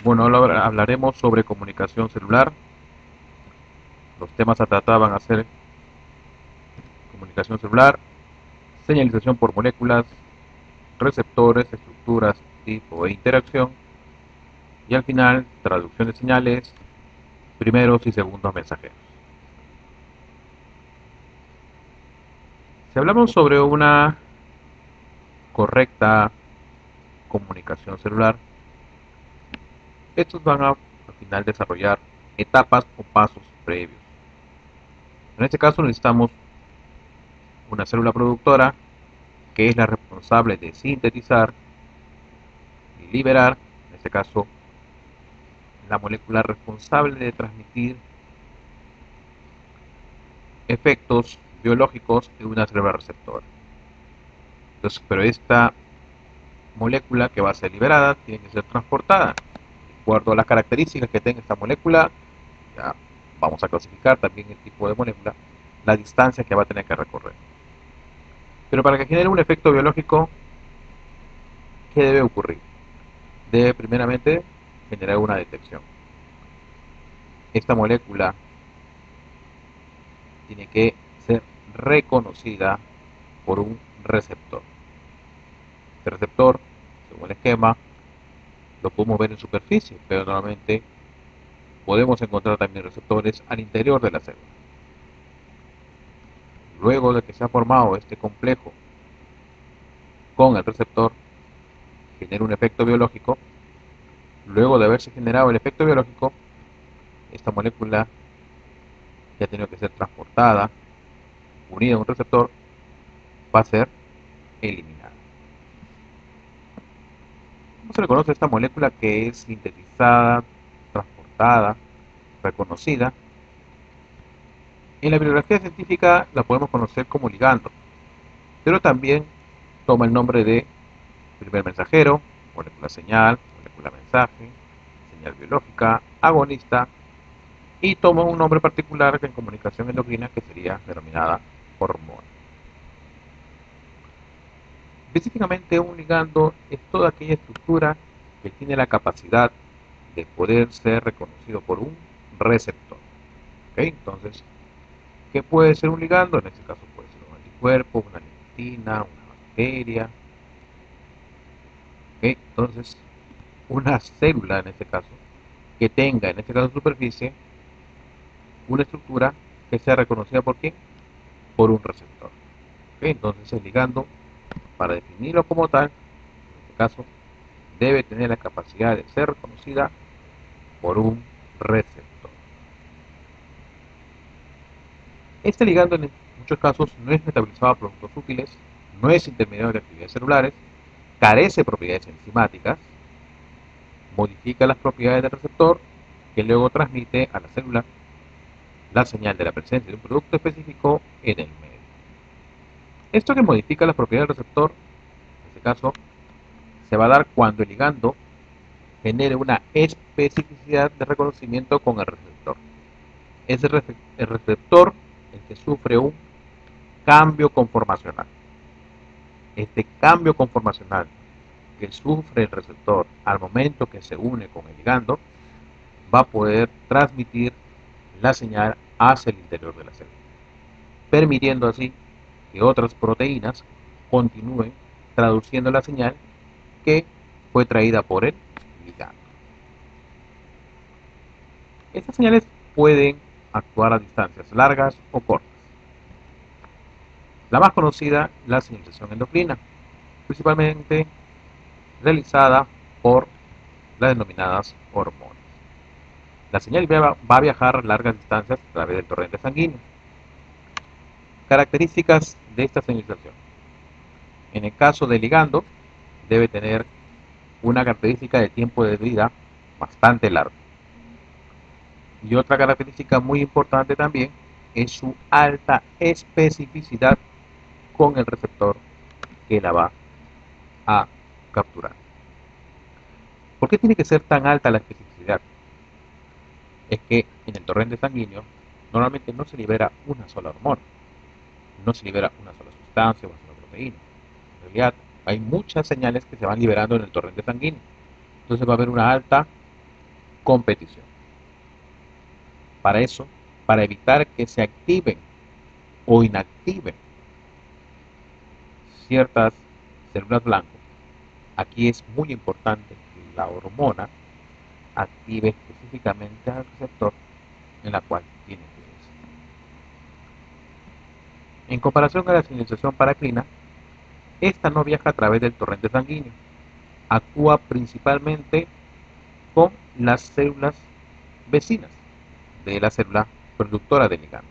Bueno, ahora hablaremos sobre comunicación celular. Los temas a tratar van a ser comunicación celular, señalización por moléculas, receptores, estructuras, tipo e interacción, y al final, traducción de señales, primeros y segundos mensajeros. Si hablamos sobre una correcta comunicación celular, estos van a al final desarrollar etapas o pasos previos. En este caso necesitamos una célula productora que es la responsable de sintetizar y liberar, en este caso, la molécula responsable de transmitir efectos biológicos en una célula receptora. Entonces, pero esta molécula que va a ser liberada tiene que ser transportada. De acuerdo a las características que tenga esta molécula, ya vamos a clasificar también el tipo de molécula, la distancia que va a tener que recorrer. Pero para que genere un efecto biológico, ¿qué debe ocurrir? Debe primeramente generar una detección. Esta molécula tiene que ser reconocida por un receptor. Este receptor, según el esquema, lo podemos ver en superficie, pero normalmente podemos encontrar también receptores al interior de la célula. Luego de que se ha formado este complejo con el receptor, genera un efecto biológico. Luego de haberse generado el efecto biológico, esta molécula que ha tenido que ser transportada, unida a un receptor, va a ser eliminada. ¿Cómo se le conoce a esta molécula que es sintetizada, transportada, reconocida? En la bibliografía científica la podemos conocer como ligando, pero también toma el nombre de primer mensajero, molécula señal, molécula mensaje, señal biológica, agonista, y toma un nombre particular en comunicación endocrina que sería denominada hormona. Específicamente un ligando es toda aquella estructura que tiene la capacidad de poder ser reconocido por un receptor. ¿Okay? Entonces, ¿qué puede ser un ligando? En este caso puede ser un anticuerpo, una lectina, una bacteria. ¿Okay? Entonces, una célula en este caso, que tenga en este caso superficie, una estructura que sea reconocida por quién? Por un receptor. ¿Okay? Entonces el ligando, para definirlo como tal, en este caso, debe tener la capacidad de ser reconocida por un receptor. Este ligando en muchos casos no es metabolizado a productos útiles, no es intermediario de actividades celulares, carece de propiedades enzimáticas, modifica las propiedades del receptor que luego transmite a la célula la señal de la presencia de un producto específico en el medio. Esto que modifica las propiedades del receptor, en este caso, se va a dar cuando el ligando genere una especificidad de reconocimiento con el receptor. Es el receptor el que sufre un cambio conformacional. Este cambio conformacional que sufre el receptor al momento que se une con el ligando va a poder transmitir la señal hacia el interior de la célula, permitiendo así que otras proteínas continúen traduciendo la señal que fue traída por el ligando. Estas señales pueden actuar a distancias largas o cortas. La más conocida, la señalización endocrina, principalmente realizada por las denominadas hormonas. La señal va a viajar largas distancias a través del torrente sanguíneo. Características de esta señalización. En el caso del ligando, debe tener una característica de tiempo de vida bastante largo. Y otra característica muy importante también es su alta especificidad con el receptor que la va a capturar. ¿Por qué tiene que ser tan alta la especificidad? Es que en el torrente sanguíneo normalmente no se libera una sola hormona, no se libera una sola sustancia o una sola proteína. En realidad hay muchas señales que se van liberando en el torrente sanguíneo. Entonces va a haber una alta competición. Para eso, para evitar que se activen o inactiven ciertas células blanco, aquí es muy importante que la hormona active específicamente al receptor en la cual tiene que irse. En comparación a la señalización paracrina, esta no viaja a través del torrente sanguíneo, actúa principalmente con las células vecinas de la célula productora del ligando.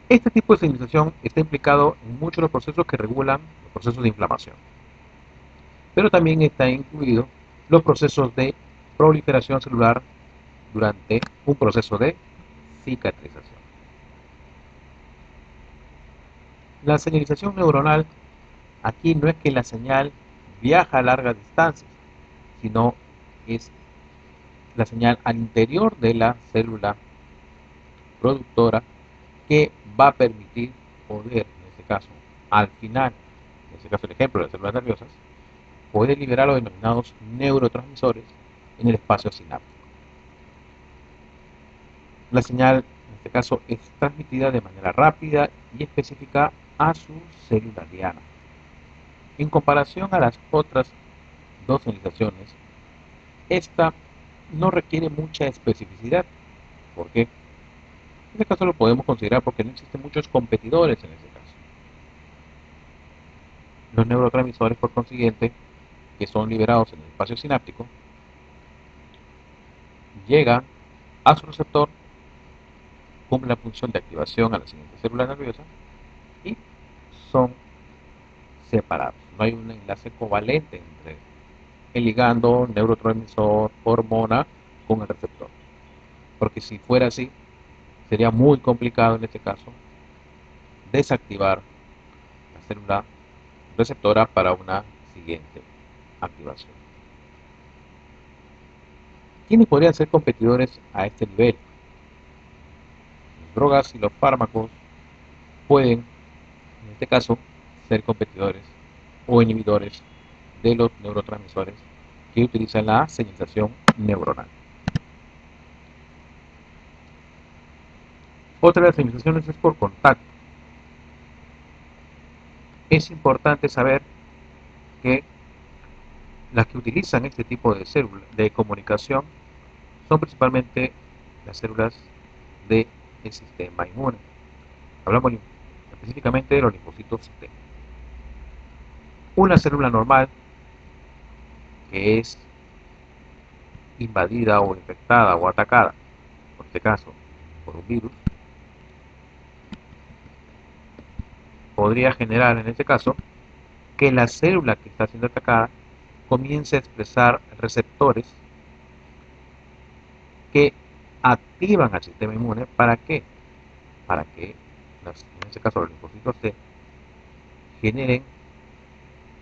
Este tipo de señalización está implicado en muchos de los procesos que regulan los procesos de inflamación, pero también está incluido los procesos de proliferación celular durante un proceso de cicatrización. La señalización neuronal, aquí no es que la señal viaja a largas distancias, sino es la señal al interior de la célula productora que va a permitir poder, en este caso, al final, en este caso el ejemplo de las células nerviosas, poder liberar los denominados neurotransmisores en el espacio sináptico. La señal, en este caso, es transmitida de manera rápida y específica a su célula diana. En comparación a las otras dos señalizaciones, esta no requiere mucha especificidad. ¿Por qué? En este caso lo podemos considerar porque no existen muchos competidores en este caso. Los neurotransmisores, por consiguiente, que son liberados en el espacio sináptico, llegan a su receptor, cumplen la función de activación a la siguiente célula nerviosa y son separados. No hay un enlace covalente entre el ligando, neurotransmisor, hormona con el receptor. Porque si fuera así, sería muy complicado en este caso desactivar la célula receptora para una siguiente activación. ¿Quiénes podrían ser competidores a este nivel? Las drogas y los fármacos pueden, en este caso, ser competidores o inhibidores de los neurotransmisores que utilizan la señalización neuronal. Otra de las señalizaciones es por contacto. Es importante saber que las que utilizan este tipo de células de comunicación son principalmente las células del sistema inmune. Hablamos específicamente de los linfocitos T. Una célula normal que es invadida o infectada o atacada, por este caso, por un virus, podría generar en este caso que la célula que está siendo atacada comience a expresar receptores que activan al sistema inmune. ¿Para qué? Para que, en este caso los linfocitos T, generen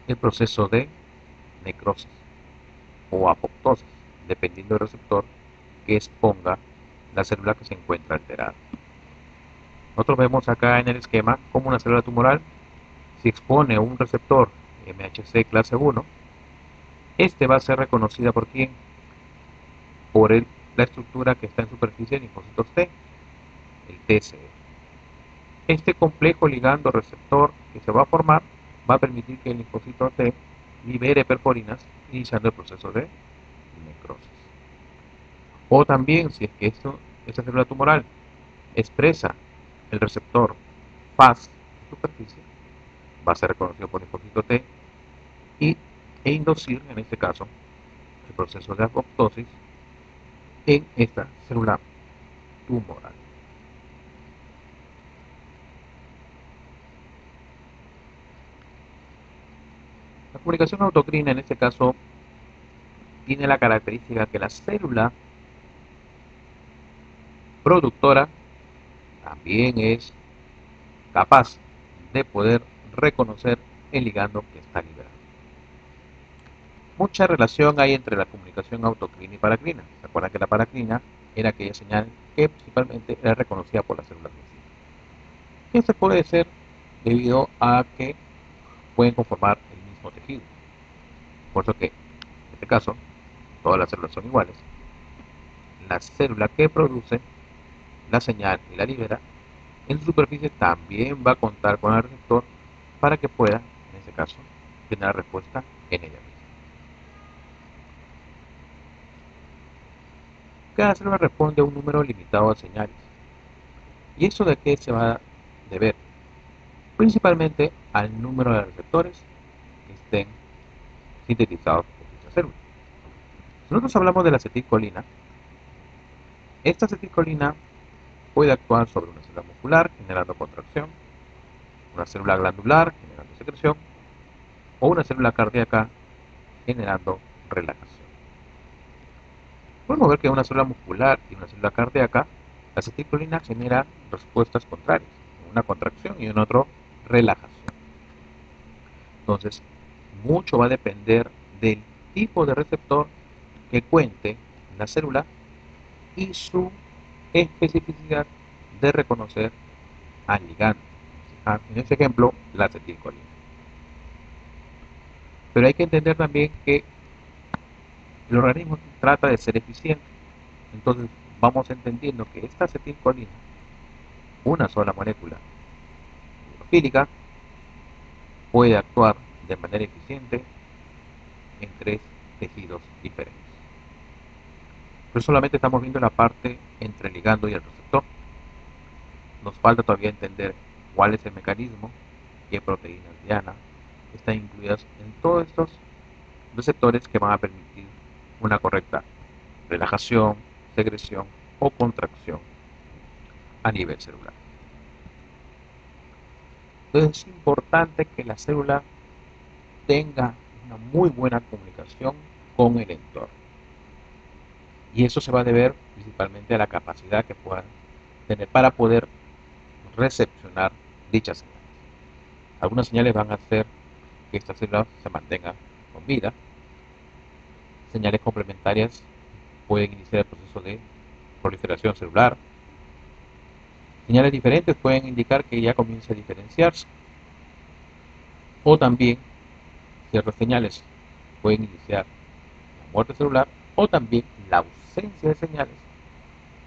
el proceso de necrosis o apoptosis, dependiendo del receptor que exponga la célula que se encuentra alterada. Nosotros vemos acá en el esquema como una célula tumoral, si expone un receptor MHC clase 1, este va a ser reconocida por quién, por la estructura que está en superficie de linfocitos T, el TCE. Este complejo ligando receptor que se va a formar va a permitir que el linfocito T libere perforinas, iniciando el proceso de necrosis. O también, si es que esta célula tumoral expresa el receptor FAS en superficie, va a ser reconocido por el linfocito T e inducir, en este caso, el proceso de apoptosis en esta célula tumoral. La comunicación autocrina en este caso tiene la característica que la célula productora también es capaz de poder reconocer el ligando que está liberado. Mucha relación hay entre la comunicación autocrina y paracrina. ¿Se acuerdan que la paracrina era aquella señal que principalmente era reconocida por las células vecinas? Esto puede ser debido a que pueden conformar el mismo tejido. Por eso que, en este caso, todas las células son iguales, la célula que produce la señal y la libera, en su superficie también va a contar con el receptor para que pueda, en este caso, generar respuesta en ella misma. Cada célula responde a un número limitado de señales. ¿Y eso de qué se va a deber? Principalmente al número de receptores que estén sintetizados por dicha célula. Si nosotros hablamos de la acetilcolina, esta acetilcolina puede actuar sobre una célula muscular generando contracción, una célula glandular generando secreción o una célula cardíaca generando relajación. Podemos ver que en una célula muscular y una célula cardíaca, la acetilcolina genera respuestas contrarias, una contracción y en otro relajación. Entonces, mucho va a depender del tipo de receptor que cuente la célula y su especificidad de reconocer al ligando. En este ejemplo, la acetilcolina. Pero hay que entender también que el organismo trata de ser eficiente. Entonces, vamos entendiendo que esta acetilcolina, una sola molécula hidrofílica, puede actuar de manera eficiente en 3 tejidos diferentes. Pero solamente estamos viendo la parte entre el ligando y el receptor. Nos falta todavía entender cuál es el mecanismo, qué proteínas diana están incluidas en todos estos receptores que van a permitir una correcta relajación, secreción o contracción a nivel celular. Entonces es importante que la célula tenga una muy buena comunicación con el entorno. Y eso se va a deber principalmente a la capacidad que puedan tener para poder recepcionar dichas señales. Algunas señales van a hacer que esta célula se mantenga con vida. Señales complementarias pueden iniciar el proceso de proliferación celular. Señales diferentes pueden indicar que ya comienza a diferenciarse. O también ciertas señales pueden iniciar la muerte celular o también la ausencia de señales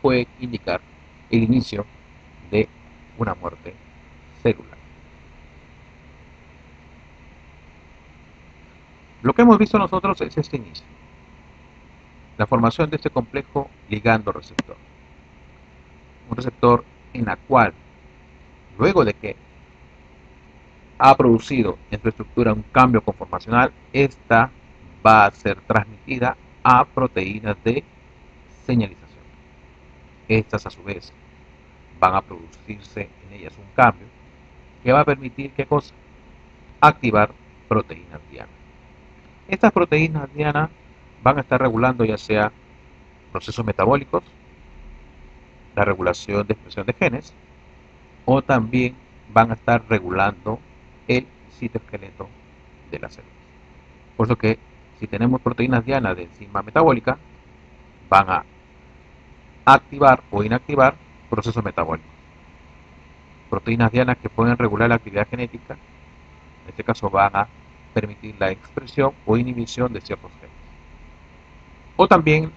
puede indicar el inicio de una muerte celular. Lo que hemos visto nosotros es este inicio, la formación de este complejo ligando-receptor. Un receptor en la cual, luego de que ha producido en su estructura un cambio conformacional, esta va a ser transmitida a proteínas de señalización. Estas a su vez van a producirse en ellas un cambio que va a permitir ¿qué cosa? Activar proteínas diana. Estas proteínas diana van a estar regulando ya sea procesos metabólicos, la regulación de expresión de genes, o también van a estar regulando el citoesqueleto de las células. Por eso que si tenemos proteínas diana de enzima metabólica, van a activar o inactivar procesos metabólicos. Proteínas dianas que pueden regular la actividad genética, en este caso van a permitir la expresión o inhibición de ciertos genes. O también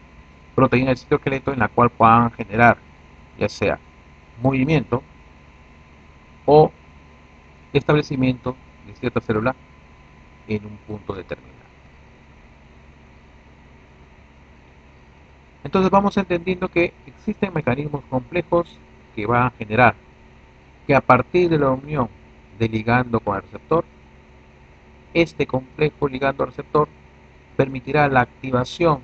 proteínas del citoesqueleto en la cual puedan generar ya sea movimiento o establecimiento de cierta célula en un punto determinado. Entonces vamos entendiendo que existen mecanismos complejos que van a generar que a partir de la unión del ligando con el receptor, este complejo ligando-receptor permitirá la activación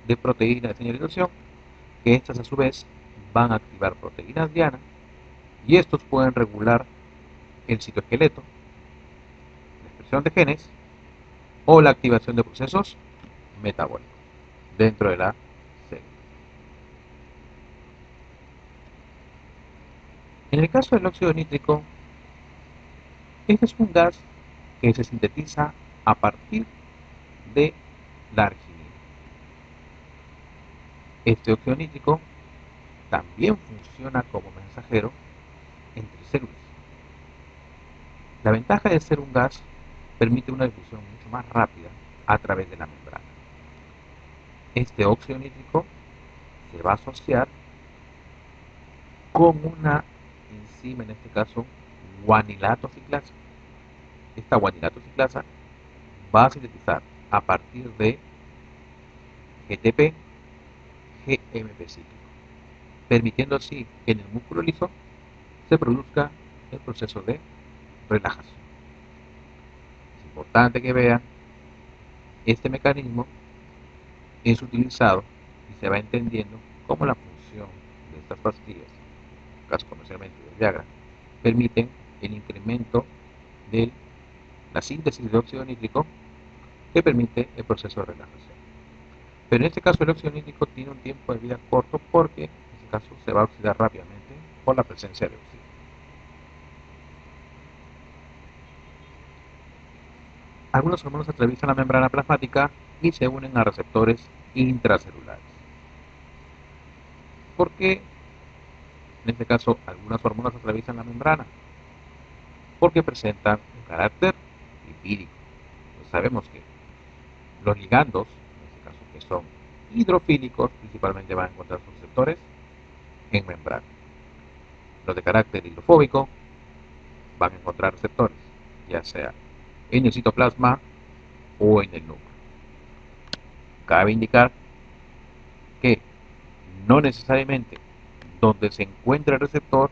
de proteínas de señalización, que estas a su vez van a activar proteínas diana, y estos pueden regular el citoesqueleto, la expresión de genes o la activación de procesos metabólicos dentro de la célula. En el caso del óxido nítrico, este es un gas que se sintetiza a partir de la arginina. Este óxido nítrico también funciona como mensajero entre células. La ventaja de ser un gas permite una difusión mucho más rápida a través de la membrana. Este óxido nítrico se va a asociar con una enzima, en este caso guanilato ciclasa. Esta guanilato ciclasa va a sintetizar a partir de GTP, GMP cíclico, permitiendo así que en el músculo liso se produzca el proceso de relajación. Es importante que vean, este mecanismo es utilizado y se va entendiendo como la función de estas pastillas, en el caso comercialmente del Viagra, permiten el incremento de la síntesis de óxido nítrico que permite el proceso de relajación. Pero en este caso el óxido nítrico tiene un tiempo de vida corto porque en este caso se va a oxidar rápidamente por la presencia de óxido. Algunos hormonas atraviesan la membrana plasmática y se unen a receptores intracelulares. ¿Por qué en este caso algunas hormonas atraviesan la membrana? Porque presentan un carácter lipídico. Pues sabemos que los ligandos, en este caso que son hidrofílicos, principalmente van a encontrar sus receptores en membrana. Los de carácter hidrofóbico van a encontrar receptores, ya sea en el citoplasma o en el núcleo. Cabe indicar que no necesariamente donde se encuentra el receptor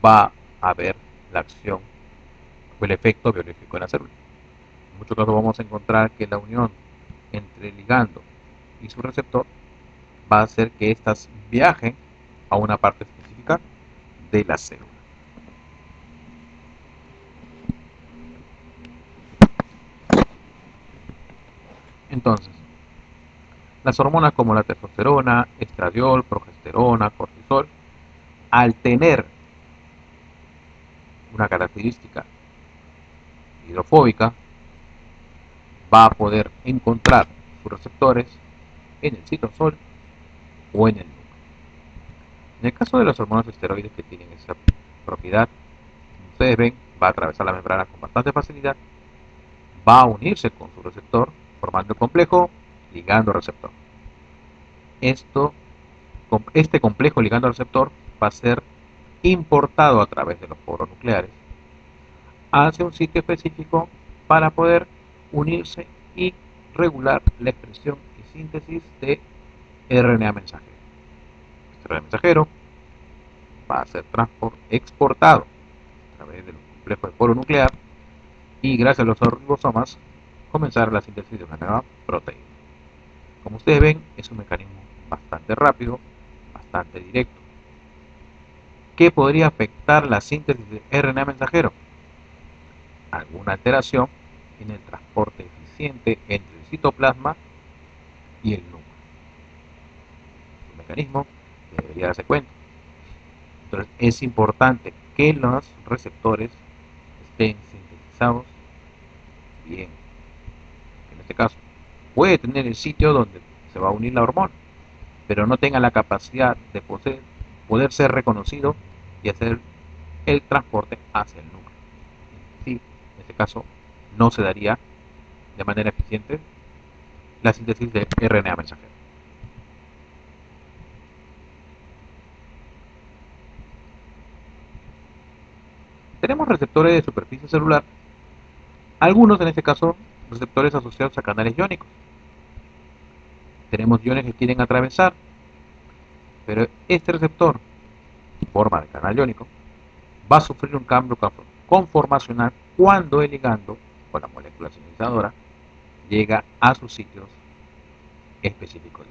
va a haber la acción o el efecto biológico en la célula. En muchos casos vamos a encontrar que la unión entre el ligando y su receptor va a hacer que éstas viajen a una parte específica de la célula. Entonces, las hormonas como la testosterona, estradiol, progesterona, cortisol, al tener una característica hidrofóbica, va a poder encontrar sus receptores en el citosol o en el núcleo. En el caso de las hormonas esteroides que tienen esa propiedad, como ustedes ven, va a atravesar la membrana con bastante facilidad, va a unirse con su receptor, formando el complejo ligando-receptor. Este complejo ligando-receptor va a ser importado a través de los poros nucleares hacia un sitio específico para poder unirse y regular la expresión y síntesis de RNA mensajero. Este RNA mensajero va a ser exportado a través del complejo de poro nuclear y gracias a los ribosomas comenzar la síntesis de una nueva proteína. Como ustedes ven, es un mecanismo bastante rápido, bastante directo. ¿Qué podría afectar la síntesis de RNA mensajero? Alguna alteración en el transporte eficiente entre el citoplasma y el núcleo. Es un mecanismo que debería darse cuenta. Entonces es importante que los receptores estén sintetizados bien. En este caso, puede tener el sitio donde se va a unir la hormona, pero no tenga la capacidad de poder ser reconocido y hacer el transporte hacia el núcleo. Sí, en este caso no se daría de manera eficiente la síntesis de RNA mensajero. Tenemos receptores de superficie celular, algunos en este caso receptores asociados a canales iónicos. Tenemos iones que quieren atravesar, pero este receptor, en forma de canal iónico, va a sufrir un cambio conformacional cuando el ligando o la molécula sintetizadora llega a sus sitios específicos.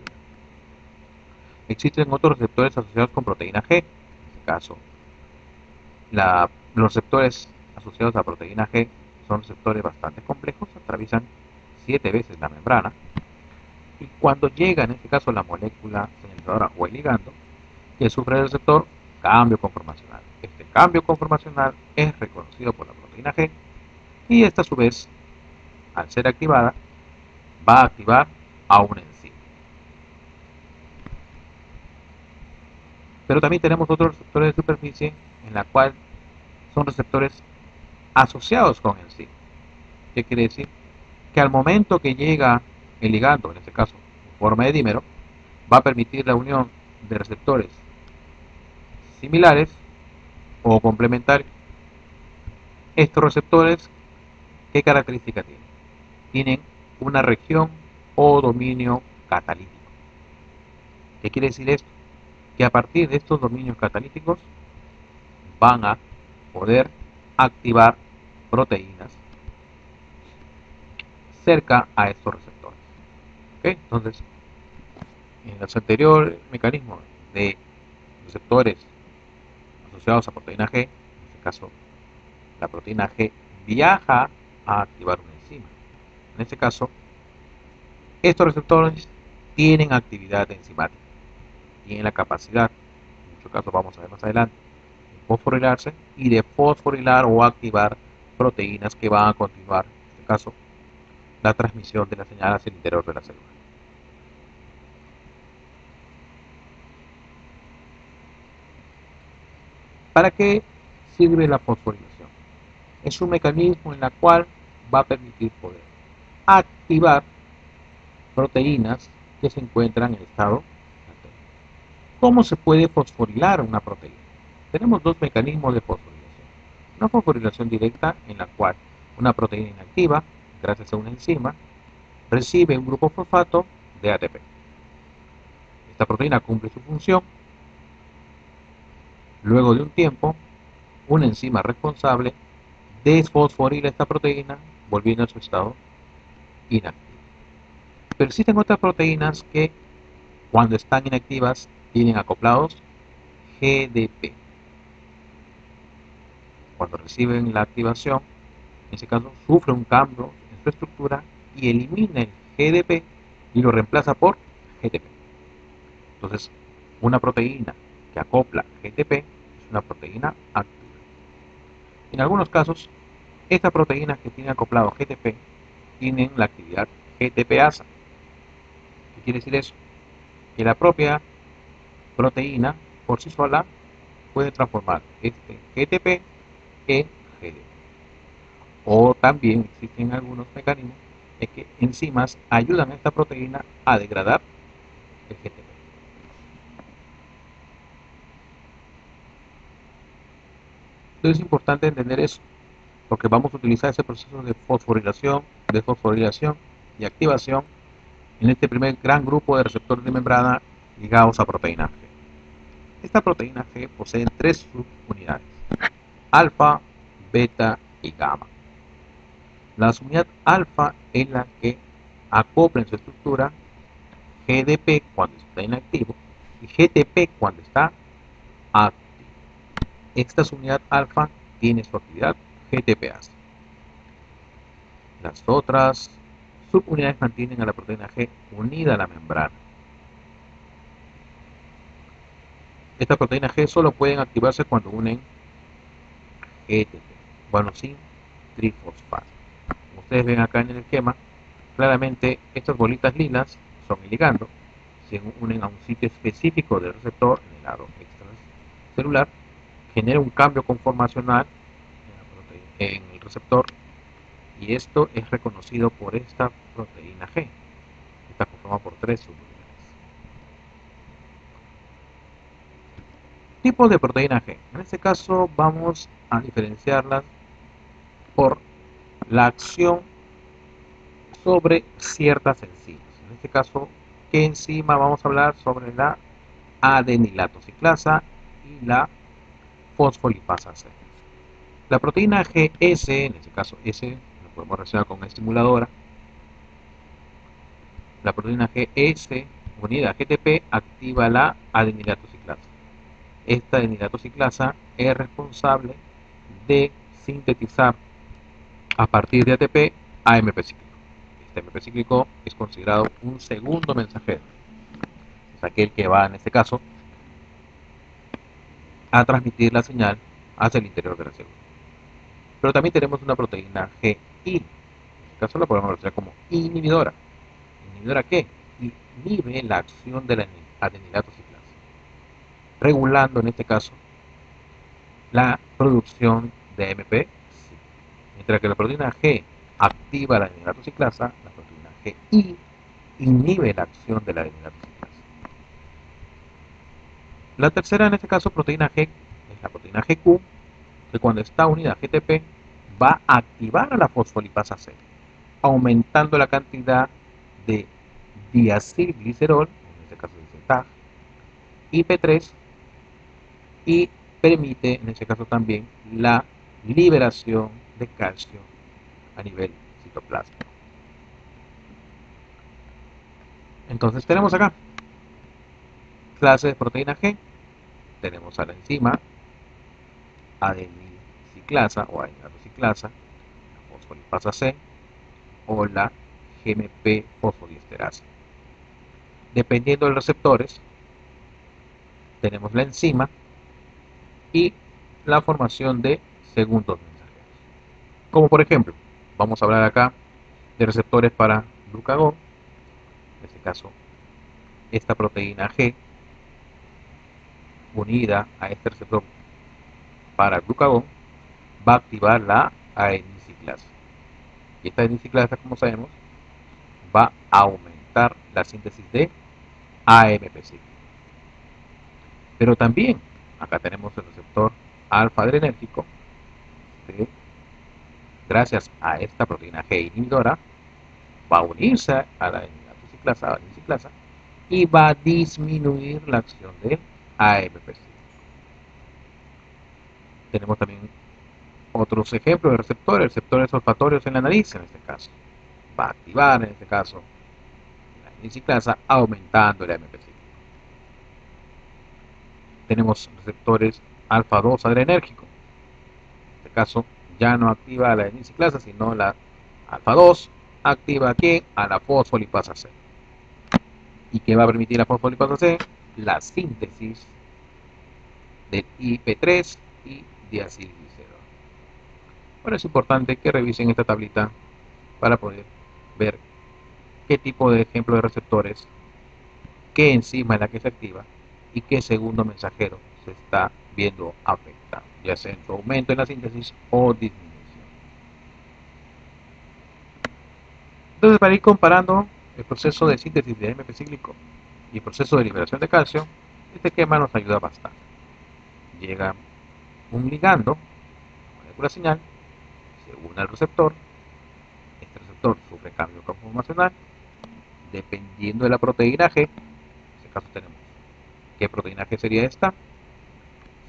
Existen otros receptores asociados con proteína G. En este caso, los receptores asociados a proteína G son receptores bastante complejos, atraviesan 7 veces la membrana y cuando llega en este caso la molécula señalizadora o el ligando, que sufre el receptor cambio conformacional. Este cambio conformacional es reconocido por la proteína G y esta a su vez, al ser activada, va a activar a una enzima. Pero también tenemos otros receptores de superficie en la cual son receptores asociados con enzima. ¿Qué quiere decir? Que al momento que llega el ligando, en este caso en forma de dímero, va a permitir la unión de receptores similares o complementarios. Estos receptores, ¿qué característica tienen? Tienen una región o dominio catalítico. ¿Qué quiere decir esto? Que a partir de estos dominios catalíticos van a poder activar proteínas cerca a estos receptores. ¿Okay? Entonces, en los anteriores mecanismos de receptores asociados a proteína G, en este caso la proteína G viaja a activar una enzima. En este caso, estos receptores tienen actividad enzimática, tienen la capacidad, en muchos casos vamos a ver más adelante, de fosforilarse y de fosforilar o activar proteínas que van a continuar, en este caso, la transmisión de la señal hacia el interior de la célula. ¿Para qué sirve la fosforilación? Es un mecanismo en el cual va a permitir poder activar proteínas que se encuentran en estado latente. ¿Cómo se puede fosforilar una proteína? Tenemos dos mecanismos de fosforilación. Una fosforilación directa en la cual una proteína inactiva, gracias a una enzima, recibe un grupo fosfato de ATP. Esta proteína cumple su función. Luego de un tiempo, una enzima responsable desfosforila esta proteína, volviendo a su estado inactivo. Pero existen otras proteínas que, cuando están inactivas, tienen acoplados GDP. Cuando reciben la activación, en ese caso, sufre un cambio en su estructura y elimina el GDP y lo reemplaza por GTP. Entonces, una proteína que acopla GTP es una proteína activa. En algunos casos, estas proteínas que tienen acoplado GTP tienen la actividad GTPasa. ¿Qué quiere decir eso? Que la propia proteína por sí sola puede transformar este GTP en GDP. O también existen algunos mecanismos en que enzimas ayudan a esta proteína a degradar el GTP. Entonces es importante entender eso, porque vamos a utilizar ese proceso de fosforilación, y activación en este primer gran grupo de receptores de membrana ligados a proteína G. Esta proteína G posee tres subunidades: alfa, beta y gamma. La subunidad alfa es la que acopla en su estructura GDP cuando está inactivo y GTP cuando está activo. Esta subunidad alfa tiene su actividad GTPase. Las otras subunidades mantienen a la proteína G unida a la membrana. Esta proteína G solo pueden activarse cuando unen GTP, guanosin trifosfato. Como ustedes ven acá en el esquema, claramente estas bolitas lilas son el ligando, se unen a un sitio específico del receptor en el lado extracelular, genera un cambio conformacional en el receptor y esto es reconocido por esta proteína G, que está conformada por tres subunidades. Tipos de proteína G. En este caso vamos a diferenciarlas por la acción sobre ciertas enzimas. En este caso, ¿qué enzima vamos a hablar? Sobre la adenilato ciclasa y la fosfolipasa C. La proteína GS, en este caso S, lo podemos relacionar con una estimuladora. La proteína GS unida a GTP activa la adenilato ciclasa. Esta adenilato ciclasa es responsable de sintetizar a partir de ATP AMP cíclico. Este AMP cíclico es considerado un segundo mensajero. Es aquel que va, en este caso, a transmitir la señal hacia el interior de la célula. Pero también tenemos una proteína GI. En este caso la podemos relacionar como inhibidora. ¿Inhibidora qué? Inhibe la acción de la adenilato ciclasa, regulando en este caso la producción de AMP. Mientras que la proteína G activa la adenilato ciclasa, la proteína GI inhibe la acción de la adenilato ciclasa. La tercera, en este caso, proteína G, es la proteína GQ, que cuando está unida a GTP va a activar a la fosfolipasa C, aumentando la cantidad de diacilglicerol, en este caso dice TAG, IP3, y permite, en este caso también, la liberación de calcio a nivel citoplasmático. Entonces tenemos acá clase de proteína G, tenemos a la enzima adenyl-ciclasa o adenylato-ciclasa, la fosfolipasa C o la GMP fosfodiesterasa. Dependiendo de los receptores, tenemos la enzima y la formación de segundos mensajeros. Como por ejemplo, vamos a hablar acá de receptores para glucagón, en este caso esta proteína G unida a este receptor para glucagón va a activar la adenyl-ciclasa. Y esta adenyl-ciclasa, como sabemos, va a aumentar la síntesis de AMP cíclico. Pero también acá tenemos el receptor alfa-adrenérgico que gracias a esta proteína G inhibidora va a unirse a la adenylato-ciclasa y va a disminuir la acción del AMP cíclico. Tenemos también otros ejemplos de receptores olfatorios en la nariz, en este caso. Va a activar, en este caso, la adenyl-ciclasa aumentando el AMP cíclico. Tenemos receptores alfa-2 adrenérgico. En este caso, ya no activa la adenyl-ciclasa, sino la alfa-2 activa aquí a la fosfolipasa C. ¿Y qué va a permitir la fosfolipasa C? La síntesis del IP3 y diacilglicerol. Bueno, es importante que revisen esta tablita para poder ver qué tipo de ejemplo de receptores, qué enzima es la que se activa y qué segundo mensajero se está viendo afectado, ya sea en su aumento en la síntesis o disminución. Entonces, para ir comparando el proceso de síntesis de AMP cíclico y el proceso de liberación de calcio, este esquema nos ayuda bastante. Llega un ligando, molécula señal, se une al receptor, este receptor sufre cambio conformacional, dependiendo de la proteína G, en este caso tenemos qué proteína G sería esta,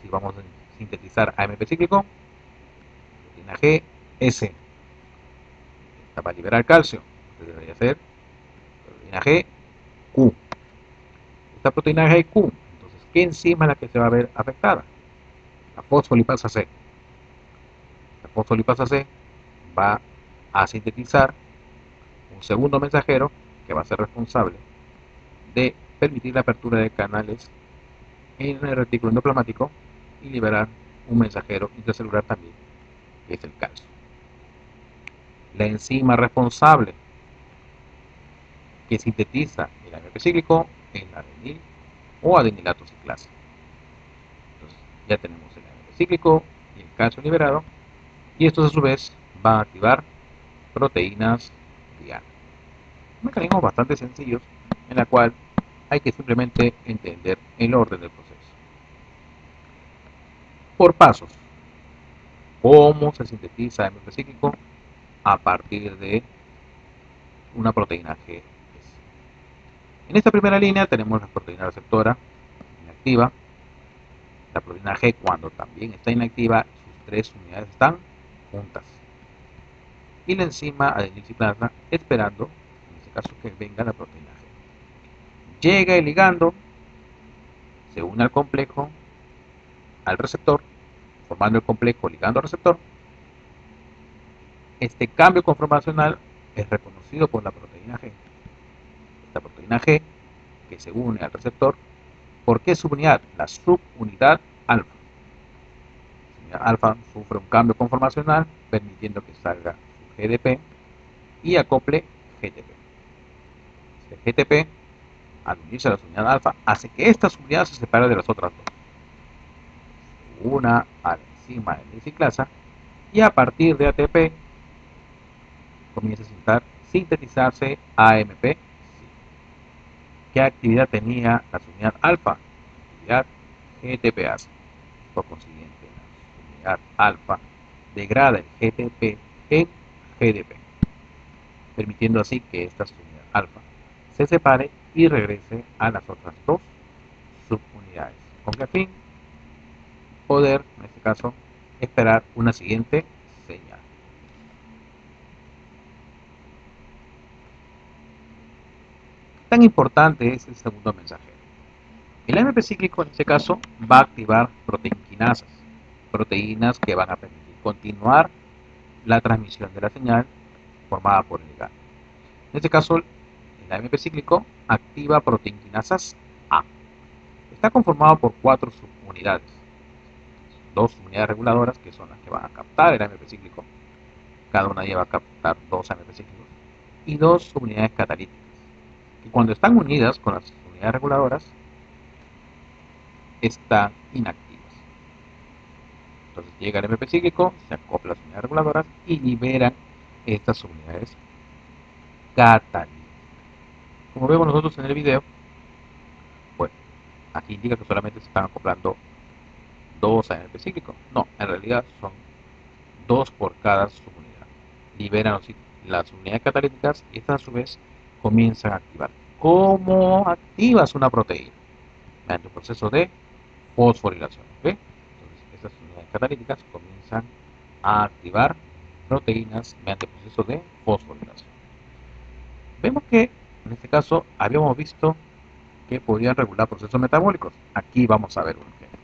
si vamos a sintetizar AMP cíclico, proteína G, S, esta va a liberar calcio, entonces debería ser proteína G, Q. Esta proteína G, Q, entonces, ¿qué enzima es la que se va a ver afectada? La fosfolipasa C. La fosfolipasa C va a sintetizar un segundo mensajero que va a ser responsable de permitir la apertura de canales en el retículo endoplasmático y liberar un mensajero intracelular también, que es el calcio. La enzima responsable que sintetiza el AMP cíclico es la adenil o adenilato ciclasa. Entonces ya tenemos el AMP cíclico y el calcio liberado, y estos a su vez van a activar proteínas diana. Mecanismos bastante sencillos en la cual hay que simplemente entender el orden del proceso. Por pasos, cómo se sintetiza AMP cíclico a partir de una proteína G. En esta primera línea tenemos la proteína receptora inactiva. La proteína G, cuando también está inactiva, sus tres unidades están juntas. Y la enzima adenyl-ciclasa esperando, en este caso, que venga la proteína G. Llega el ligando, se une al complejo, al receptor, formando el complejo ligando-receptor. Este cambio conformacional es reconocido por la proteína G. Esta proteína G, que se une al receptor, ¿por qué subunidad? La subunidad alfa. La subunidad alfa sufre un cambio conformacional, permitiendo que salga su GDP y acople GTP. Este GTP, al unirse a la subunidad alfa, hace que esta subunidad se separe de las otras dos. Una a la enzima de ciclasa y a partir de ATP comienza a sintetizarse AMP. ¿Qué actividad tenía la subunidad alfa? Actividad GTPase. Por consiguiente, la subunidad alfa degrada el GTP en GDP, permitiendo así que esta subunidad alfa se separe y regrese a las otras dos subunidades. ¿Con qué fin? Poder, en este caso, esperar una siguiente señal. Tan importante es el segundo mensajero. El AMP cíclico en este caso va a activar proteinquinasas, proteínas que van a permitir continuar la transmisión de la señal formada por el ligando. En este caso, el AMP cíclico activa proteinquinasas A. Está conformado por 4 subunidades. 2 unidades reguladoras, que son las que van a captar el AMP cíclico. Cada una de ellas va a captar 2 AMP cíclicos. Y 2 subunidades catalíticas, que cuando están unidas con las unidades reguladoras, están inactivas. Entonces llega el AMP cíclico, se acopla a las unidades reguladoras y liberan estas unidades catalíticas. Como vemos nosotros en el video, bueno, aquí indica que solamente se están acoplando 2 AMP cíclicos. No, en realidad son 2 por cada subunidad. Liberan las unidades catalíticas y estas a su vez comienzan a activar. ¿Cómo activas una proteína? Mediante un proceso de fosforilación. ¿Okay? Entonces, estas unidades catalíticas comienzan a activar proteínas mediante el proceso de fosforilación. Vemos que en este caso habíamos visto que podían regular procesos metabólicos. Aquí vamos a ver un ejemplo.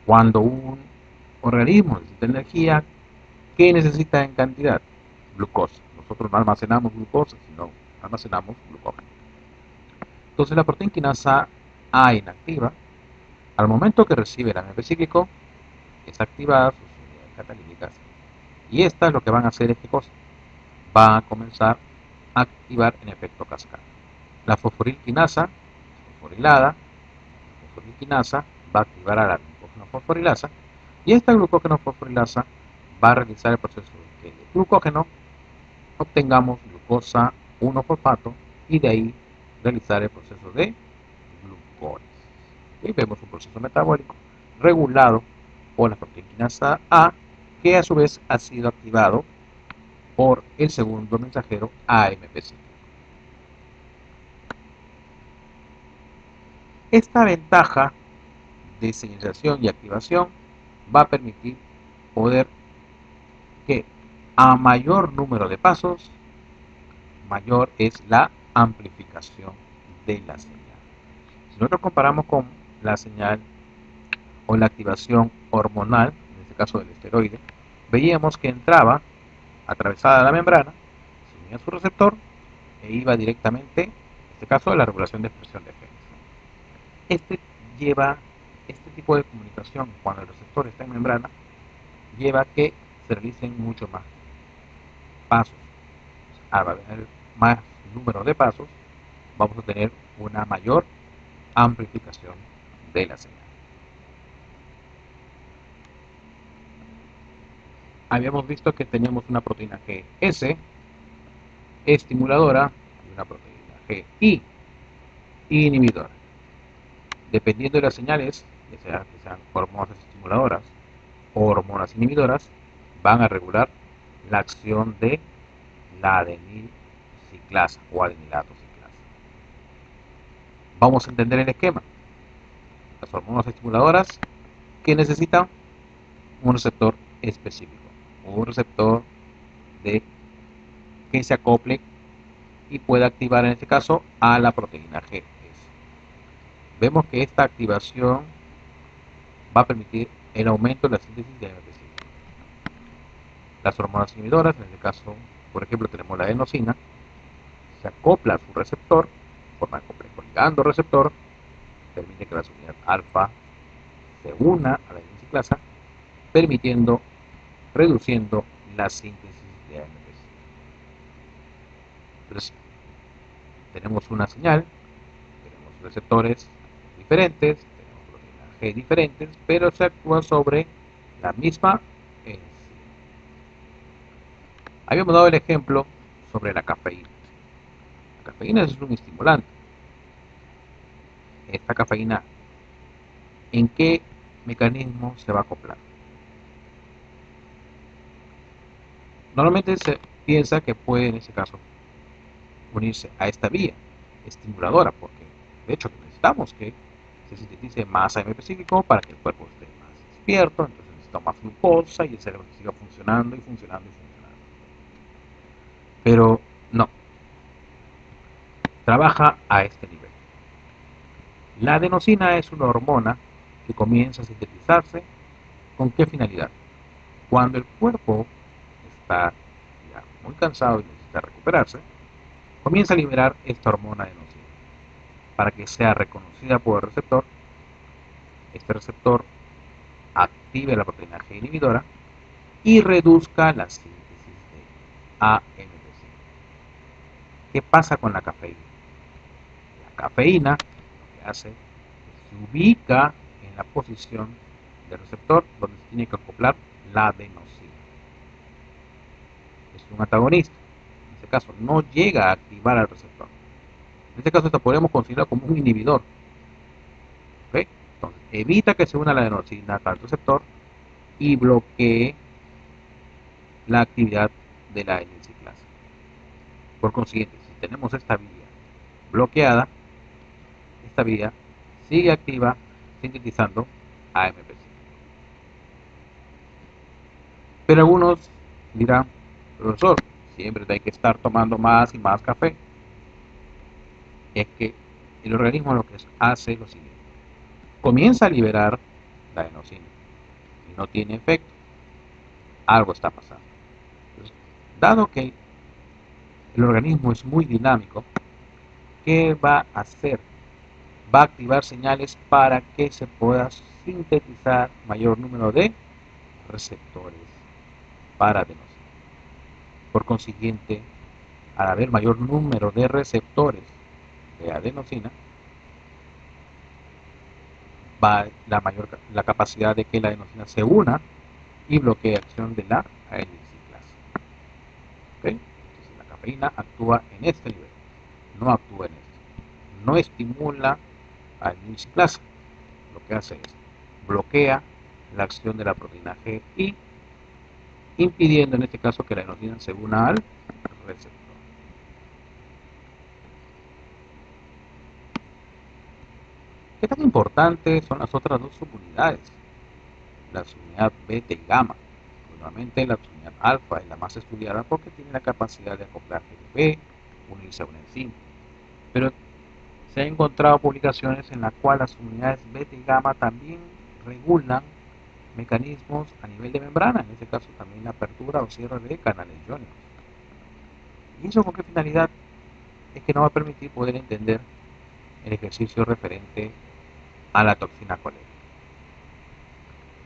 Cuando un organismo necesita energía, ¿qué necesita en cantidad? Glucosa. Nosotros no almacenamos glucosa, sino almacenamos glucógeno. Entonces la proteína quinasa A inactiva, al momento que recibe el AMP cíclico, es activada sus unidades catalíticas y estas lo que van a hacer es ¿qué cosa? Van a comenzar a activar en efecto cascada. La fosforilquinasa, fosforilada, fosforilquinasa va a activar a la glucógeno fosforilasa y esta glucógeno fosforilasa va a realizar el proceso de que el glucógeno obtengamos glucosa 1-fosfato y de ahí realizar el proceso de glucólisis. Y vemos un proceso metabólico regulado por la proteína quinasa A, que a su vez ha sido activado por el segundo mensajero AMP5. Esta ventaja de señalización y activación va a permitir poder que a mayor número de pasos, mayor es la amplificación de la señal. Si nosotros comparamos con la señal o la activación hormonal, en este caso del esteroide, veíamos que entraba atravesada la membrana, se unía a su receptor e iba directamente, en este caso, a la regulación de expresión de genes. Este lleva, este tipo de comunicación, cuando el receptor está en membrana, lleva a que se realicen mucho más pasos. Al haber más número de pasos, vamos a tener una mayor amplificación de la señal. Habíamos visto que teníamos una proteína GS estimuladora y una proteína GI inhibidora. Dependiendo de las señales, ya sea que sean hormonas estimuladoras o hormonas inhibidoras, van a regular la acción de la adenilciclasa o adenilato ciclasa. Vamos a entender el esquema. Las hormonas estimuladoras que necesitan un receptor específico, un receptor de que se acople y pueda activar en este caso a la proteína GS. Vemos que esta activación va a permitir el aumento de la síntesis de AMP cíclico. Las hormonas inhibidoras, en este caso, por ejemplo, tenemos la adenosina, se acopla a su receptor, forma de complejo ligando receptor, permite que la subunidad alfa se una a la adenosiclasa, permitiendo, reduciendo la síntesis de AMP cíclico. Entonces, tenemos una señal, tenemos receptores diferentes, tenemos proteínas G diferentes, pero se actúa sobre la misma enzima. Habíamos dado el ejemplo sobre la cafeína. La cafeína es un estimulante. Esta cafeína ¿En qué mecanismo se va a acoplar? Normalmente se piensa que puede en ese caso unirse a esta vía estimuladora, porque de hecho necesitamos que se sintetice más AMP psíquico para que el cuerpo esté más despierto, entonces necesitamos más glucosa y el cerebro siga funcionando y funcionando y funcionando. Pero no, trabaja a este nivel. La adenosina es una hormona que comienza a sintetizarse. ¿Con qué finalidad? Cuando el cuerpo está ya muy cansado y necesita recuperarse, comienza a liberar esta hormona adenosina para que sea reconocida por el receptor. Este receptor active la proteína G inhibidora y reduzca la síntesis de AMP5. ¿Qué pasa con la cafeína? La cafeína lo que hace es que se ubica en la posición del receptor donde se tiene que acoplar la adenosina. Es un antagonista. En este caso no llega a activar al receptor. En este caso esto podemos considerar como un inhibidor. ¿Okay? Entonces evita que se una la adenosina al receptor y bloquee la actividad de la N-ciclasa. Por consiguiente, si tenemos esta vía bloqueada, esta vía sigue activa sintetizando AMP5. Pero algunos dirán, profesor, siempre hay que estar tomando más y más café. Es que el organismo lo que hace lo siguiente: comienza a liberar la adenosina y no tiene efecto. Algo está pasando. Entonces, dado que el organismo es muy dinámico, ¿qué va a hacer? Va a activar señales para que se pueda sintetizar mayor número de receptores para adenosina. Por consiguiente, al haber mayor número de receptores de adenosina, va la capacidad de que la adenosina se una y bloquee acción de la N-ciclasa. ¿Okay? Entonces, la cafeína actúa en este nivel, no actúa en este. No estimula a N-ciclasa. Lo que hace es bloquea la acción de la proteína G y impidiendo en este caso que la adenosina se una al receptor. ¿Qué tan importantes son las otras dos subunidades? La subunidad beta y gamma. Nuevamente la subunidad alfa es la más estudiada porque tiene la capacidad de acoplar GTP, unirse a una enzima. Pero se han encontrado publicaciones en las cuales las subunidades beta y gamma también regulan mecanismos a nivel de membrana, en este caso también la apertura o cierre de canales iónicos. ¿Y eso con qué finalidad? Es que nos va a permitir poder entender el ejercicio referente a la toxina colérica.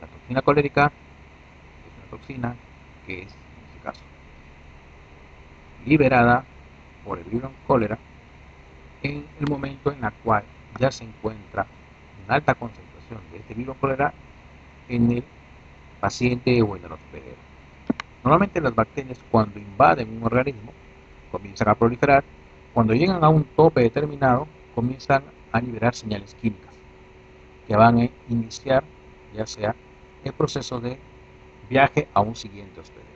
La toxina colérica es una toxina que es, en este caso, liberada por el virus cólera en el momento en el cual ya se encuentra una alta concentración de este virus cólera en el paciente o en el hospedero. Normalmente las bacterias, cuando invaden un organismo, comienzan a proliferar. Cuando llegan a un tope determinado, comienzan a liberar señales químicas que van a iniciar ya sea el proceso de viaje a un siguiente hospedero.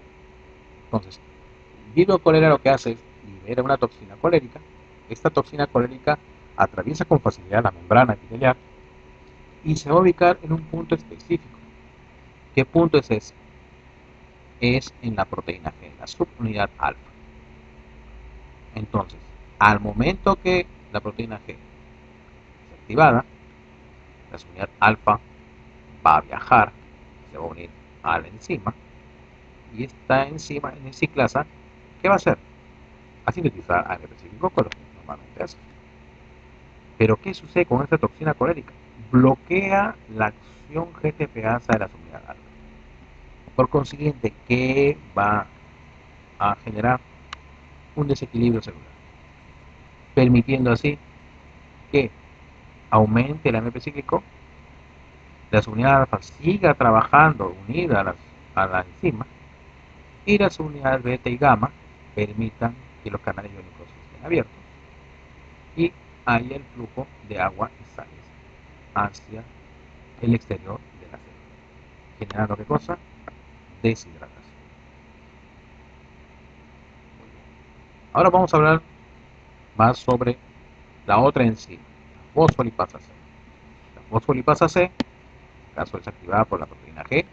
Entonces, el virus colérico lo que hace es libera una toxina colérica. Esta toxina colérica atraviesa con facilidad la membrana epitelial y se va a ubicar en un punto específico. ¿Qué punto es ese? Es en la proteína G, en la subunidad alfa. Entonces, al momento que la proteína G es activada, la subunidad alfa va a viajar, se va a unir a la enzima, y esta enzima en ciclasa, ¿qué va a hacer? A sintetizar AMP5 con lo que normalmente hace. Pero ¿qué sucede con esta toxina colérica? Bloquea la acción GTPasa de la subunidad alfa. Por consiguiente, ¿qué va a generar? Un desequilibrio celular, permitiendo así que aumente el AMP cíclico, la subunidad alfa siga trabajando unida a la enzima y las unidades beta y gamma permitan que los canales iónicos estén abiertos y haya el flujo de agua y sales hacia el exterior de la célula, generando ¿qué cosa? Deshidratación. Ahora vamos a hablar más sobre la otra enzima, la fosfolipasa C. La fosfolipasa C, en este caso es activada por la proteína G,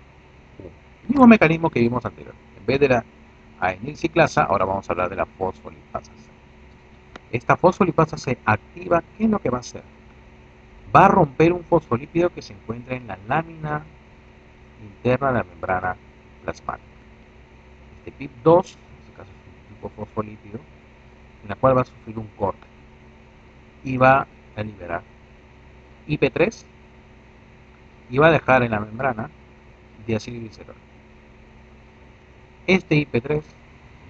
el mismo mecanismo que vimos anteriormente. En vez de la adenilciclasa, ahora vamos a hablar de la fosfolipasa C. Esta fosfolipasa C activa, ¿qué es lo que va a hacer? Va a romper un fosfolípido que se encuentra en la lámina interna de la membrana plasmática. Este PIP2, en este caso es un tipo fosfolípido, en la cual va a sufrir un corte y va a liberar IP3 y va a dejar en la membrana diacilglicerol. Este IP3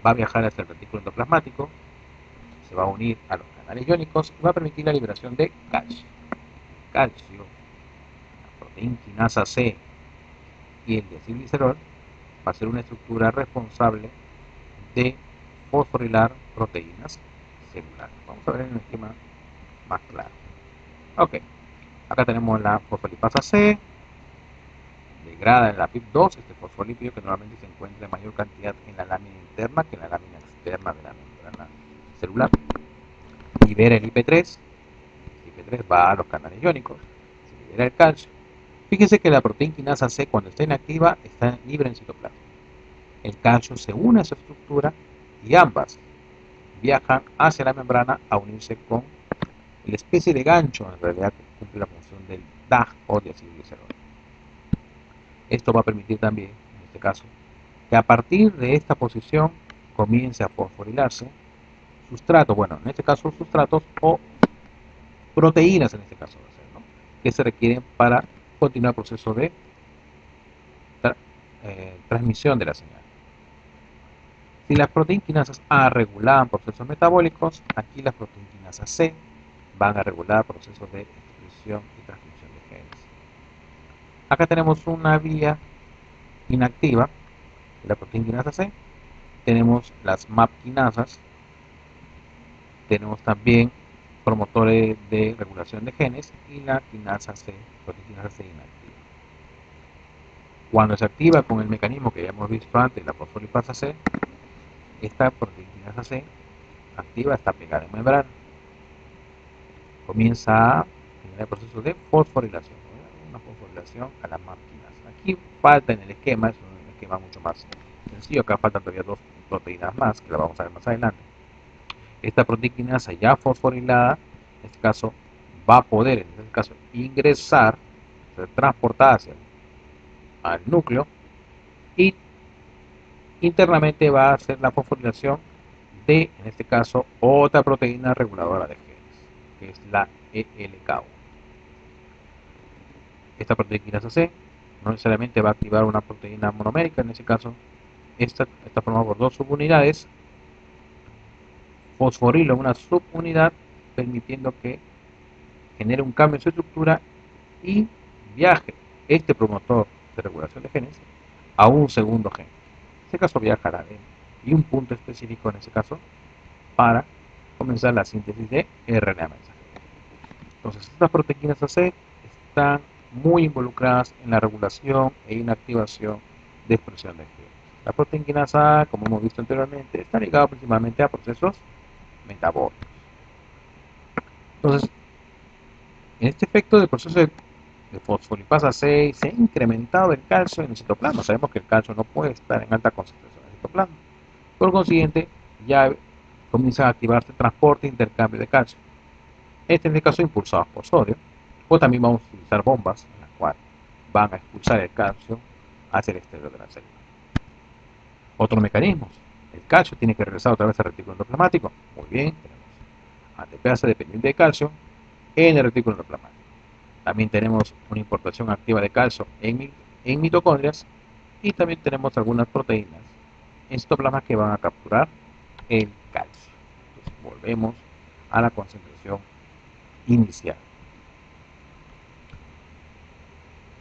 va a viajar hacia el retículo endoplasmático, se va a unir a los canales iónicos y va a permitir la liberación de calcio. Calcio, la proteína quinasa C y el diacilglicerol va a ser una estructura responsable de fosforilar proteínas celulares. Vamos a ver en un esquema más claro. Ok, acá tenemos la fosfolipasa C, degrada en la PIP2, este fosfolípido que normalmente se encuentra en mayor cantidad en la lámina interna que en la lámina externa de la membrana celular. Libera el IP3, el IP3 va a los canales iónicos, se libera el calcio. Fíjense que la proteína quinasa C cuando está inactiva está libre en citoplasma. El calcio se une a esa estructura y ambas viajan hacia la membrana a unirse con la especie de gancho en realidad que cumple la función del DAG o diacilglicerol. Esto va a permitir también, en este caso, que a partir de esta posición comience a fosforilarse sustratos, bueno, en este caso sustratos o proteínas en este caso va a ser, ¿no? Que se requieren para continuar el proceso de transmisión de la señal. Si las proteínas quinasas A regulan procesos metabólicos, aquí las proteínas quinasas C van a regular procesos de expresión y transcripción de genes. Acá tenemos una vía inactiva de la proteína quinasa C, tenemos las MAP quinasas, tenemos también promotores de regulación de genes y la quinasa C, proteína quinasa C inactiva. Cuando se activa con el mecanismo que ya hemos visto antes, la fosfolipasa C, esta proteína quinasa C activa está pegada en membrana. Comienza a generar el proceso de fosforilación, ¿no? Una fosforilación a la MAP quinasa. Aquí falta en el esquema, es un esquema mucho más sencillo, acá faltan todavía dos proteínas más, que la vamos a ver más adelante. Esta proteína quinasa ya fosforilada, en este caso, va a poder, en este caso, ingresar, ser transportada al núcleo y internamente va a hacer la fosforilación de, en este caso, otra proteína reguladora de genes, que es la ELK1. Esta proteína quinasa C no necesariamente va a activar una proteína monomérica, en este caso, esta está formada por dos subunidades, fosforila una subunidad, permitiendo que genere un cambio en su estructura y viaje este promotor de regulación de genes a un segundo gen. En este caso viaja al ADN y un punto específico en este caso para comenzar la síntesis de RNA mensajero. Entonces estas proteínas AC están muy involucradas en la regulación e inactivación de expresión de genes. La proteína quinasa A, como hemos visto anteriormente, está ligada principalmente a procesos metabólicos. Entonces, en este efecto del proceso de fosfolipasa C se ha incrementado el calcio en el citoplasma. Sabemos que el calcio no puede estar en alta concentración en el citoplasma. Por consiguiente, ya comienza a activarse el transporte e intercambio de calcio. En este caso impulsados por sodio. O también vamos a utilizar bombas en las cuales van a expulsar el calcio hacia el exterior de la célula. Otros mecanismos. El calcio tiene que regresar otra vez al retículo endoplasmático. Muy bien, tenemos ATPase dependiente de calcio en el retículo endoplasmático. También tenemos una importación activa de calcio en mitocondrias y también tenemos algunas proteínas en citoplasma que van a capturar el calcio. Entonces volvemos a la concentración inicial.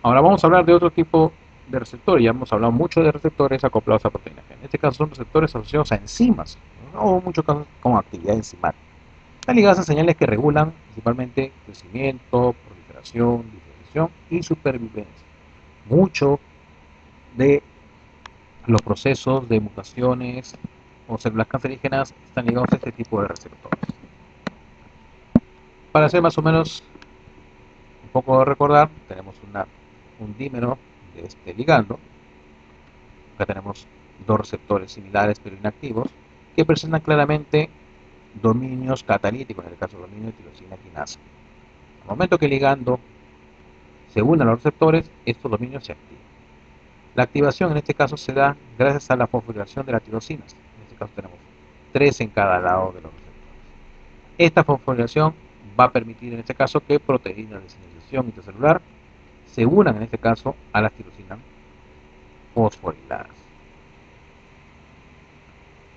Ahora vamos a hablar de otro tipo de receptores. Ya hemos hablado mucho de receptores acoplados a proteínas. En este caso son receptores asociados a enzimas, ¿no? O en muchos casos con actividad enzimática. Están ligadas a señales que regulan principalmente crecimiento, proliferación, diferenciación reproducción y supervivencia. Mucho de los procesos de mutaciones o células cancerígenas están ligados a este tipo de receptores. Para hacer más o menos un poco de recordar, tenemos un dímero de este ligando. Acá tenemos dos receptores similares pero inactivos que presentan claramente dominios catalíticos, en el caso del dominio de tirosina quinasa. Al momento que el ligando se une a los receptores, estos dominios se activan. La activación en este caso se da gracias a la fosforilación de las tirosinas. En este caso tenemos 3 en cada lado de los receptores. Esta fosforilación va a permitir en este caso que proteínas de señalización intracelular se unan en este caso a las tirosinas fosforiladas.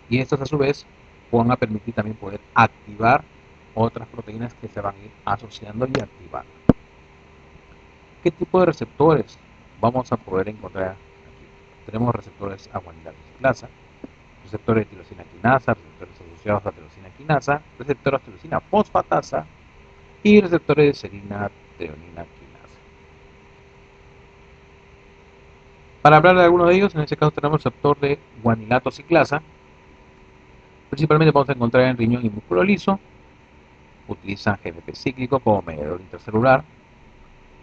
Y estos a su vez van a permitir también poder activar otras proteínas que se van a ir asociando y activando. ¿Qué tipo de receptores vamos a poder encontrar aquí? Tenemos receptores a guanidina ciclasa, receptores de tirosina quinasa, receptores asociados a tirosina quinasa, receptores de tirosina fosfatasa y receptores de serina treonina quinasa. Para hablar de alguno de ellos, en este caso tenemos el receptor de guanilato ciclasa. Principalmente vamos a encontrar en riñón y músculo liso. Utilizan GMP cíclico como mediador intracelular.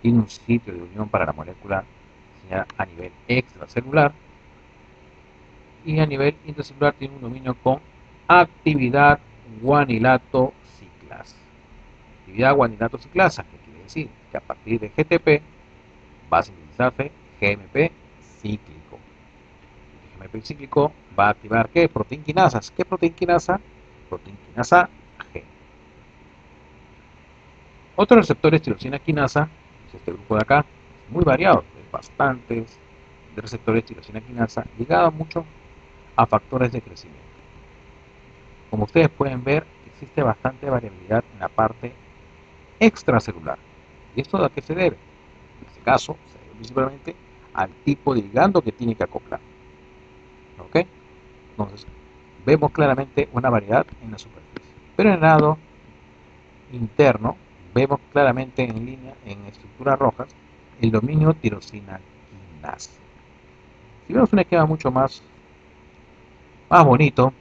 Tiene un sitio de unión para la molécula a nivel extracelular. Y a nivel intracelular tiene un dominio con actividad guanilato ciclasa. Actividad guanilato ciclasa, que quiere decir que a partir de GTP va a sintetizarse GMP cíclico. El GMP cíclico va a activar ¿qué? Proteína quinasas. ¿Qué proteína quinasa? Proteína quinasa G. Otros receptores tirosina quinasa, es este grupo de acá, muy variado, bastantes de receptores tirosina quinasa, ligados mucho a factores de crecimiento. Como ustedes pueden ver, existe bastante variabilidad en la parte extracelular. ¿Y esto a qué se debe? En este caso, se debe principalmente al tipo de ligando que tiene que acoplar. ¿Ok? Entonces, vemos claramente una variedad en la superficie. Pero en el lado interno, vemos claramente en línea, en estructuras rojas, el dominio tirosina quinasa. Si vemos un esquema mucho más bonito,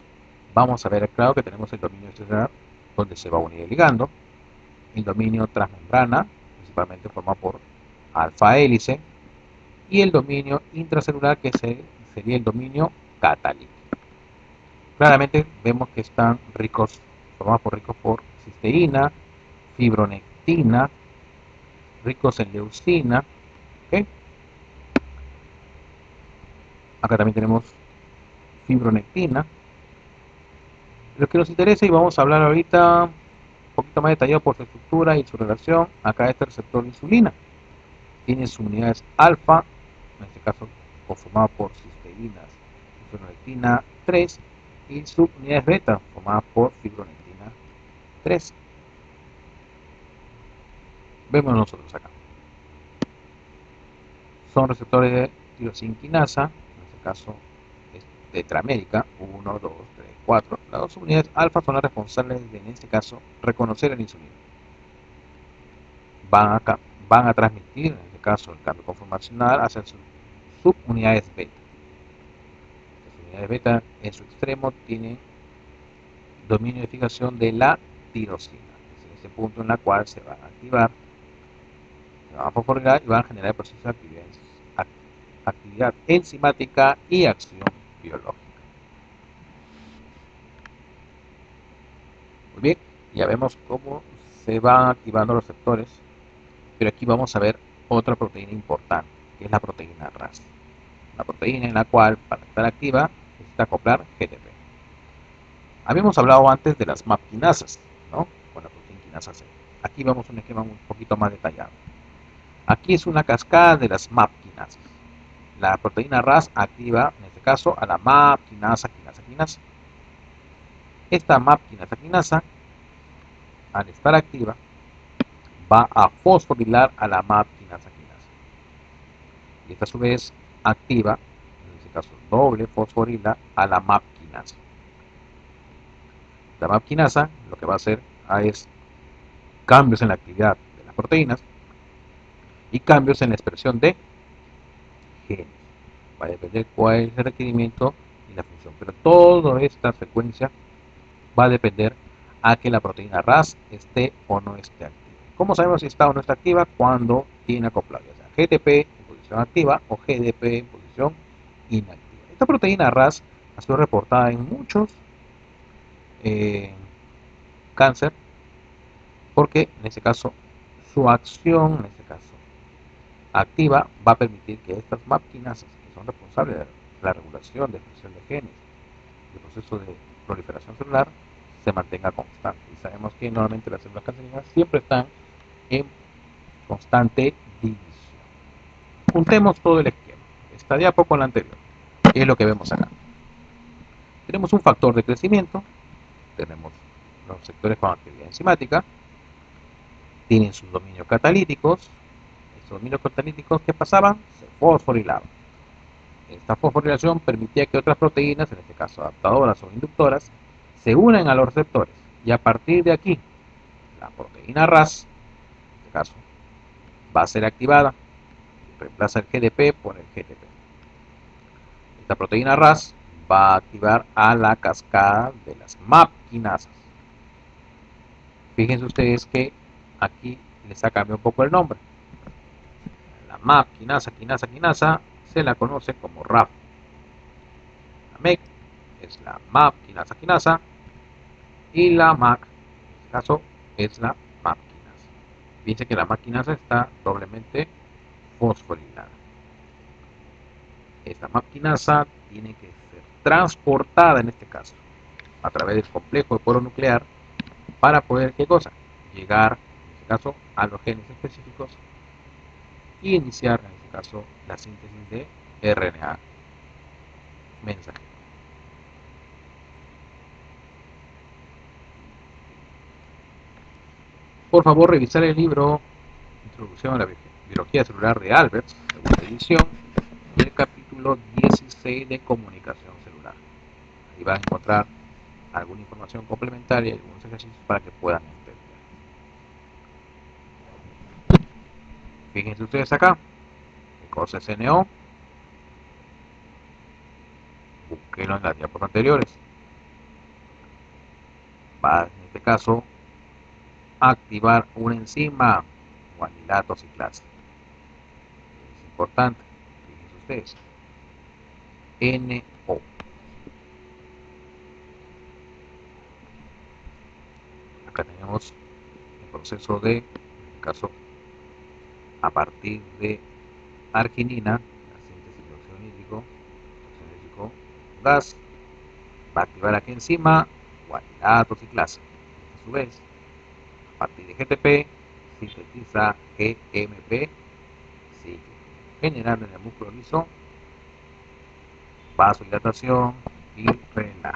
vamos a ver claro que tenemos el dominio extracelular donde se va a unir el ligando, el dominio transmembrana, principalmente formado por alfa hélice, y el dominio intracelular que sería el dominio catalítico. Claramente vemos que están formados por cisteína, fibronectina, ricos en leucina. ¿Okay? Acá también tenemos fibronectina. Lo que nos interesa y vamos a hablar ahorita un poquito más detallado por su estructura y su relación. Acá este receptor de insulina tiene sus unidades alfa, en este caso conformado por cisteínas, fibronectina 3, y subunidades beta formadas por fibronectina 3. Vemos nosotros acá. Son receptores de tirosina quinasa, en este caso es tetramérica, 1, 2, 3, 4. Las dos unidades alfa son las responsables de, en este caso, reconocer la insulina. Van a transmitir, en este caso, el cambio conformacional hacia sus subunidades beta. Las unidades beta en su extremo tienen dominio de fijación de la tirosina. Es ese punto en el cual se van a activar, se van a fosforilar y van a generar procesos de actividad enzimática y acción biológica. Muy bien, ya vemos cómo se van activando los receptores, pero aquí vamos a ver otra proteína importante, que es la proteína RAS. La proteína en la cual, para estar activa, necesita acoplar GTP. Habíamos hablado antes de las MAP quinasas, ¿no? Con la proteína quinasa C. Aquí vemos un esquema un poquito más detallado. Aquí es una cascada de las MAP quinasas. La proteína RAS activa, en este caso, a la MAP quinasa. Esta MAP quinasa, al estar activa, va a fosforilar a la MAP quinasa. Y esta a su vez activa, en este caso doble fosforila, a la MAP quinasa. La MAP quinasa lo que va a hacer es cambios en la actividad de las proteínas y cambios en la expresión de genes. Va a depender cuál es el requerimiento y la función, pero toda esta secuencia va a depender a que la proteína RAS esté o no esté activa. ¿Cómo sabemos si está o no está activa? Cuando tiene acoplado, ya sea GTP en posición activa o GDP en posición inactiva. Esta proteína RAS ha sido reportada en muchos cáncer porque en este caso su acción, en este caso activa, va a permitir que estas MAP-quinasas, que son responsables de la regulación de expresión de genes y el proceso de proliferación celular, se mantenga constante. Y sabemos que normalmente las células cancerígenas siempre están en constante división. Juntemos todo el esquema, esta diapo con la anterior, y es lo que vemos acá. Tenemos un factor de crecimiento, tenemos los sectores con actividad enzimática, tienen sus dominios catalíticos. Estos dominios catalíticos, ¿qué pasaban? Se fosforilaban. Esta fosforilación permitía que otras proteínas, en este caso adaptadoras o inductoras, se unan a los receptores y a partir de aquí la proteína RAS, en este caso, va a ser activada, reemplaza el GDP por el GTP. Esta proteína RAS va a activar a la cascada de las MAP-quinasas. Fíjense ustedes que aquí les ha cambiado un poco el nombre. La MAP-quinasa se la conoce como RAF. La MEC es la MAP-quinasa y la MAC, en este caso, es la MAP-quinasa. Fíjense que la MAP-quinasa está doblemente fosforilada. Esta MAP-quinasa tiene que ser transportada, en este caso, a través del complejo de poro nuclear para poder, ¿qué cosa? Llegar, en este caso, a los genes específicos y iniciar, en este caso, la síntesis de RNA mensajero. Por favor, revisar el libro Introducción a la Biología Celular de Albert, segunda edición, y el capítulo 16 de Comunicación Celular. Ahí van a encontrar alguna información complementaria y algunos ejercicios para que puedan entender. Fíjense ustedes acá, ¿qué cosa es NO? Búsquenlo en las diapositivas anteriores. Va, en este caso, a activar una enzima guanilato ciclasa. Es importante, fíjense ustedes. NO. Acá tenemos el proceso de, en este caso, a partir de arginina, la síntesis de óxido nítrico, gas, va a activar aquí encima guanilato ciclasa. A su vez, a partir de GTP, sintetiza GMP cíclico, generando en el músculo liso vasodilatación y relajación.